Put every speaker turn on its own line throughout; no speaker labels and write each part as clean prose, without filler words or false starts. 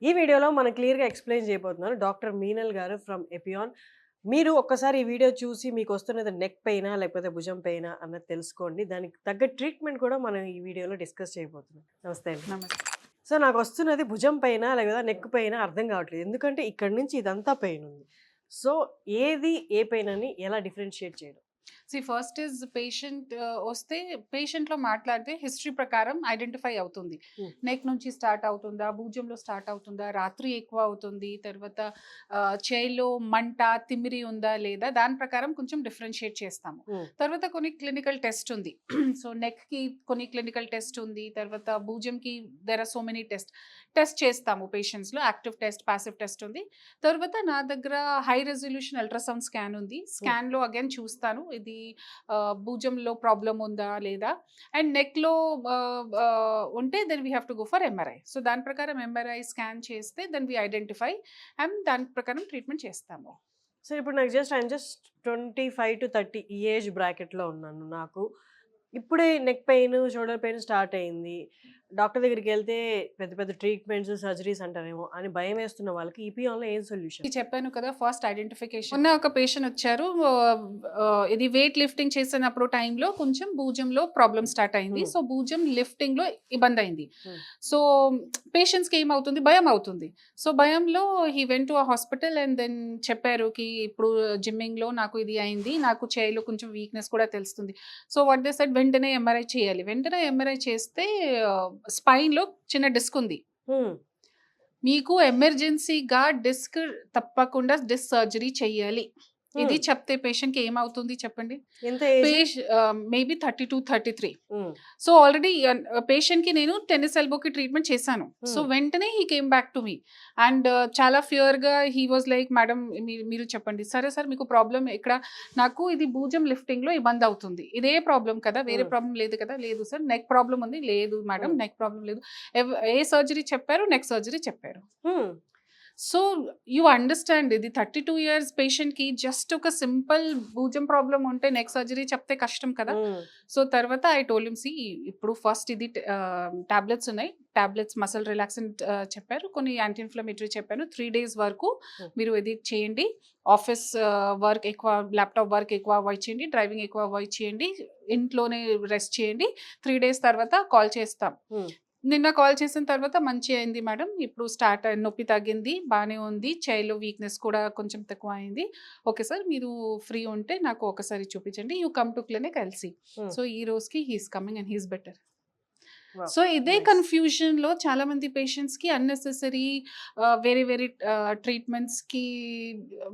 ఈ వీడియోలో మనం క్లియర్‌గా ఎక్స్‌ప్లెయిన్ చేయబోతున్నాను. డాక్టర్ మీనల్ గారు ఫ్రమ్ ఎపియాన్. మీరు ఒక్కసారి ఈ వీడియో చూసి మీకొస్తున్నది నెక్ పెయినా? లేకపోతే భుజం పెయినా? అన్నది తెలుసుకోండి. దానికి తగ్గ ట్రీట్మెంట్ కూడా మనం ఈ వీడియోలో డిస్కస్ చేయబోతున్నాం. నమస్తే అండి.
నమస్తే.
సో, నాకొస్తున్నది భుజం పెయినా? లేదా నెక్ పెయినా? అర్థం కావట్లేదు. ఎందుకంటే ఇక్కడి నుంచి ఇదంతా పెయిన్ ఉంది. సో, ఏది ఏ పెయిన్ అని ఎలా డిఫరెన్షియేట్ చేయడం?
ఫస్ట్ ఈజ్ పేషెంట్ వస్తే పేషెంట్‌లో మాట్లాడితే హిస్టరీ ప్రకారం ఐడెంటిఫై అవుతుంది.
హ్మ్.
నెక్ నుంచి స్టార్ట్ అవుతుందా? భుజంలో స్టార్ట్ అవుతుందా? రాత్రి ఎక్కువ అవుతుంది. తర్వాత చేయిలో మంట, తిమ్మిరి ఉందా? లేదా? దాని ప్రకారం కొంచెం డిఫరెన్షియేట్ చేస్తాము.
హ్మ్.
తర్వాత కొన్ని క్లినికల్ టెస్ట్ ఉంది. సో, నెక్‌కి కొన్ని క్లినికల్ టెస్ట్ ఉంది. తర్వాత భుజంకి there are so many test చేస్తాము పేషెంట్స్‌లో. యాక్టివ్ టెస్ట్, పాసివ్ టెస్ట్ ఉంది. తర్వాత నా దగ్గర హై రెజల్యూషన్ అల్ట్రాసౌండ్ స్కాన్ ఉంది.
హ్మ్.
స్కాన్‌లో అగైన్ చూస్తాను. ఇది భుజంలో ప్రాబ్లమ్ ఉందా లేదా అండ్ నెక్‌లో ఉంటే then we have to go for MRI. So, దాని ప్రకారం ఎంఆర్ఐ స్కాన్ చేస్తే దెన్ వి ఐడెంటిఫై అండ్ దాని ప్రకారం ట్రీట్మెంట్ చేస్తాము.
సో, ఇప్పుడు నాకు ఐయామ్ జస్ట్ 25-30 ఈ ఏజ్ బ్రాకెట్‌లో ఉన్నాను. నాకు ఇప్పుడే neck pain, shoulder pain start అయింది. డాక్టర్ దగ్గరికెళ్తే పెద్ద పెద్ద ట్రీట్మెంట్స్, సర్జరీస్ అంటారేమో అని భయమేస్తున్న వాళ్ళకి ఈపీఆన్‌లో ఏం సొల్యూషన్?
చెప్పాను కదా ఫస్ట్ ఐడెంటిఫికేషన్. మొన్న ఒక పేషెంట్ వచ్చారు. ఇది వెయిట్ లిఫ్టింగ్ చేసినప్పుడు టైంలో కొంచెం భుజంలో ప్రాబ్లమ్ స్టార్ట్ అయింది.
హ్మ్.
సో, భుజం లిఫ్టింగ్‌లో ఇబ్బంది అయింది.
హ్మ్.
సో, పేషెంట్స్‌కి ఏమవుతుంది? భయం అవుతుంది. సో, భయంలో he went to a hospital and then చెప్పారు కి ఇప్పుడు జిమ్మింగ్‌లో నాకు ఇది అయింది. నాకు చేయిలో కొంచెం వీక్‌నెస్ కూడా తెలుస్తుంది. సో, వాట్ దే సెడ్ వెంటనే ఎంఆర్ఐ చేయాలి. వెంటనే ఎంఆర్ఐ చేస్తే స్పైన్‌లో చిన్న డిస్క్ ఉంది.
హ్మ్.
మీకు ఎమర్జెన్సీగా డిస్క్ తప్పకుండా డిస్క్ సర్జరీ చెయ్యాలి. ఇది
హ్మ్.
చెప్తే పేషెంట్‌కి ఏమవుతుంది చెప్పండి?
ఎంత ఏజ్?
మేబీ 32, 33.
హ్మ్.
సో, ఆల్రెడీ పేషెంట్‌కి నేను టెన్నిస్ ఎల్బోకి ట్రీట్మెంట్ చేశాను. సో,
హ్మ్.
వెంటనే he came back to me and చాలా ఫియర్‌గా హీ వాస్ లైక్ మేడం మీరు చెప్పండి. సరే సార్ మీకు ప్రాబ్లమ్ ఎక్కడ? నాకు ఇది భుజం లిఫ్టింగ్‌లో ఇబ్బంది అవుతుంది. ఇదే ప్రాబ్లమ్ కదా? వేరే
హ్మ్.
ప్రాబ్లమ్ లేదు కదా? లేదు సార్. నెక్ ప్రాబ్లమ్ ఉంది. లేదు మేడం
హ్మ్.
నెక్ ప్రాబ్లమ్ లేదు. ఏ సర్జరీ చెప్పారు? నెక్ సర్జరీ చెప్పారు.
హ్మ్.
సో, యూ అండర్‌స్టాండ్ ఇది 32 ఇయర్స్ పేషెంట్‌కి జస్ట్ ఒక సింపుల్ భుజం ప్రాబ్లమ్ ఉంటే నెక్ సర్జరీ చెప్తే కష్టం కదా!
హ్మ్.
సో, తర్వాత ఐ టోల్డ్ హిమ్ ఇప్పుడు ఫస్ట్ ఇది టాబ్లెట్స్ ఉన్నాయి. టాబ్లెట్స్ మసిల్ రిలాక్సెంట్ చెప్పారు. కొన్ని యాంటీ ఇన్‌ఫ్లమేటరీ చెప్పాను. 3 డేస్ వరకు
హ్మ్.
మీరు ఇది చేయండి. ఆఫీస్ వర్క్ ఎక్కువ ల్యాప్‌టాప్ వర్క్ ఎక్కువ అవాయిడ్ చేయండి. డ్రైవింగ్ ఎక్కువ అవాయిడ్ చేయండి. ఇంట్లోనే రెస్ట్ చేయండి. 3 డేస్ తర్వాత కాల్ చేస్తాం.
హ్మ్.
నిన్న కాల్ చేసిన తర్వాత మంచి అయింది మేడం. ఇప్పుడు స్టార్ట్ నొప్పి తగ్గింది. బానే ఉంది. చేయిలో వీక్‌నెస్ కూడా కొంచెం తక్కువ అయింది. Okay sir. మీరు ఫ్రీ ఉంటే నాకు ఒకసారి చూపించండి. You come to clinic I'll see.
Hmm.
So, ఈ రోజుకి he is coming and he is better.
Wow!
So, ఇదే
నైస్.
కన్‌ఫ్యూజన్‌లో చాలామంది పేషెంట్స్‌కి అన్నెసెసరీ వేరే వేరే ట్రీట్మెంట్స్‌కి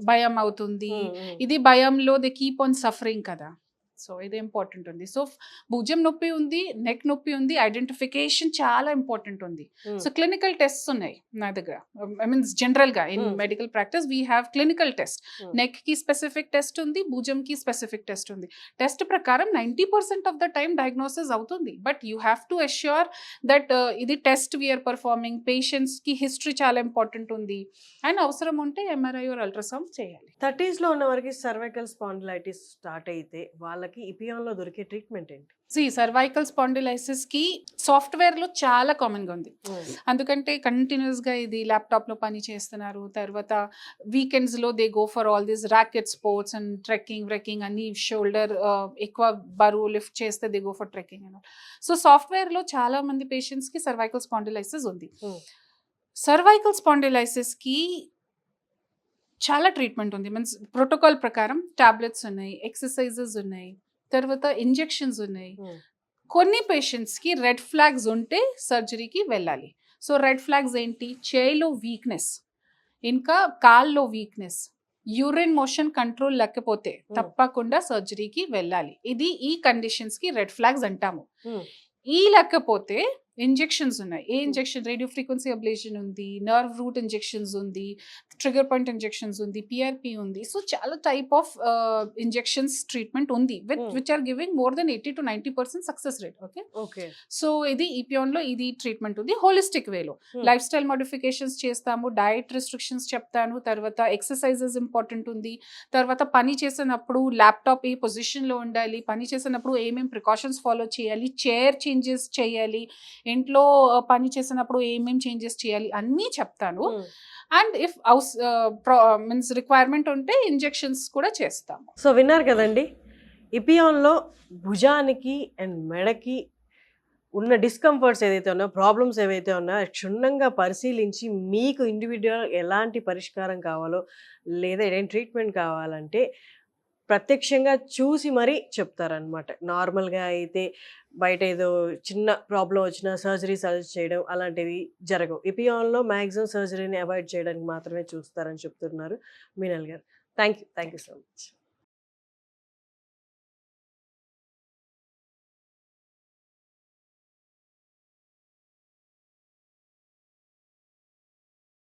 భయం అవుతుంది.
హ్మ్. హ్మ్.
ఇది భయంలో దే కీప్ ఆన్ సఫరింగ్ కదా! సో, ఇది ఇంపార్టెంట్ ఉంది. సో, భుజం నొప్పి ఉంది, నెక్ నొప్పి ఉంది. ఐడెంటిఫికేషన్ చాలా ఇంపార్టెంట్ ఉంది.
హ్మ్.
సో, క్లినికల్ టెస్ట్స్ ఉన్నాయి నా దగ్గర. ఐ మీన్స్ జనరల్‌గా in
hmm.
Medical practice we have clinical test.
Hmm.
నెక్‌కి స్పెసిఫిక్ టెస్ట్ ఉంది. భుజంకి స్పెసిఫిక్ టెస్ట్ ఉంది. టెస్ట్ ప్రకారం 90% ఆఫ్ ద టైమ్ డయాగ్నోసిస్ అవుతుంది. But you have to assure that ఇది టెస్ట్ వీఆర్ పర్ఫార్మింగ్. పేషెంట్స్‌కి హిస్టరీ చాలా ఇంపార్టెంట్ ఉంది. అండ్ అవసరం ఉంటే ఎంఆర్ఐ ఆర్ అల్ట్రాసౌండ్ చేయాలి.
30స్‌లో ఉన్న వారికి సర్వైకల్ స్పాండిలైటిస్ స్టార్ట్ అయితే వాళ్ళకి ఇపియాన్‌లో దొరికే ట్రీట్మెంట్ ఏంటి?
సర్వైకల్ స్పాండిలైసిస్‌కి సాఫ్ట్‌వేర్‌లో చాలా కామన్‌గా ఉంది.
హ్మ్.
అందుకంటే కంటిన్యూయస్‌గా ఇది ల్యాప్‌టాప్‌లో పని చేస్తున్నారు. తర్వాత వీకెండ్స్‌లో they go for all this racket sports and trekking అన్ని షోల్డర్ ఎక్కువ బరువు లిఫ్ట్ చేస్తే they go for trekking and all. So, సాఫ్ట్‌వేర్‌లో చాలా మంది పేషెంట్స్‌కి సర్వైకల్ స్పాండిలైసిస్ ఉంది.
హ్మ్.
సర్వైకల్ స్పాండిలైసిస్‌కి చాలా ట్రీట్మెంట్ ఉంది. మీన్స్ ప్రోటోకాల్ ప్రకారం టాబ్లెట్స్ ఉన్నాయి, ఎక్సర్‌సైజెస్ ఉన్నాయి, తర్వాత ఇంజెక్షన్స్ ఉన్నాయి.
హ్మ్.
కొన్ని పేషెంట్స్‌కి రెడ్ ఫ్లాగ్స్ ఉంటే సర్జరీకి వెళ్ళాలి. సో, రెడ్ ఫ్లాగ్స్ ఏంటి? చేయిలో వీక్‌నెస్, ఇంకా కాల్లో వీక్‌నెస్, యూరిన్ మోషన్ కంట్రోల్ లేకపోతే
హ్మ్.
తప్పకుండా సర్జరీకి వెళ్ళాలి. ఇది ఈ కండిషన్స్‌కి రెడ్ ఫ్లాగ్స్ అంటాము.
హ్మ్.
ఈ లేకపోతే ఇంజెక్షన్స్ ఉన్నాయి. ఏ
hmm.
Injection? Radio frequency ablation ఉంది, నర్వ్ రూట్ ఇంజెక్షన్స్ ఉంది, ట్రిగ్గర్ పాయింట్ ఇంజెక్షన్స్ ఉంది, పీఆర్‌పీ ఉంది. సో, చాలా టైప్ ఆఫ్ ఇంజెక్షన్స్ ట్రీట్మెంట్ ఉంది.
Hmm.
Which are giving more than 80-90% success rate. Okay.
Okay.
So, ఇది ఈపియాన్‌లో ఇది ట్రీట్మెంట్ ఉంది. హోలిస్టిక్ వేలో
హ్మ్.
లైఫ్ స్టైల్ మోడిఫికేషన్స్ చేస్తాము. డయట్ రిస్ట్రిక్షన్స్ చెప్తాను. తర్వాత ఎక్సర్‌సైజెస్ ఇంపార్టెంట్ ఉంది. తర్వాత పని చేసినప్పుడు ల్యాప్‌టాప్ ఏ పొజిషన్‌లో ఉండాలి, పని చేసినప్పుడు ఏమేం ప్రికాషన్స్ ఫాలో చేయాలి, చైర్ చేంజెస్ చేయాలి, ఇంట్లో పని చేసినప్పుడు ఏమేం చేంజెస్ చేయాలి అన్నీ చెప్తాను. అండ్ ఇఫ్ మీన్స్ రిక్వైర్మెంట్ ఉంటే ఇంజెక్షన్స్ కూడా చేస్తాము.
సో విన్నారు కదండి, ఇపియాన్లో భుజానికి అండ్ మెడకి ఉన్న డిస్కంఫర్ట్స్ ఏదైతే ఉన్నాయో, ప్రాబ్లమ్స్ ఏవైతే ఉన్నాయో క్షుణ్ణంగా పరిశీలించి మీకు ఇండివిజువల్ ఎలాంటి పరిష్కారం కావాలో లేదా ఏదైనా ట్రీట్మెంట్ కావాలంటే ప్రత్యక్షంగా చూసి మరీ చెప్తారనమాట. నార్మల్గా అయితే బయట ఏదో చిన్న ప్రాబ్లం వచ్చినా సర్జరీ సజెస్ట్ చేయడం అలాంటివి జరగవు. ఇపియాన్లో మ్యాక్సిమం సర్జరీని అవాయిడ్ చేయడానికి మాత్రమే చూస్తారని చెప్తున్నారు మీనల్ గారు. Thank you so much.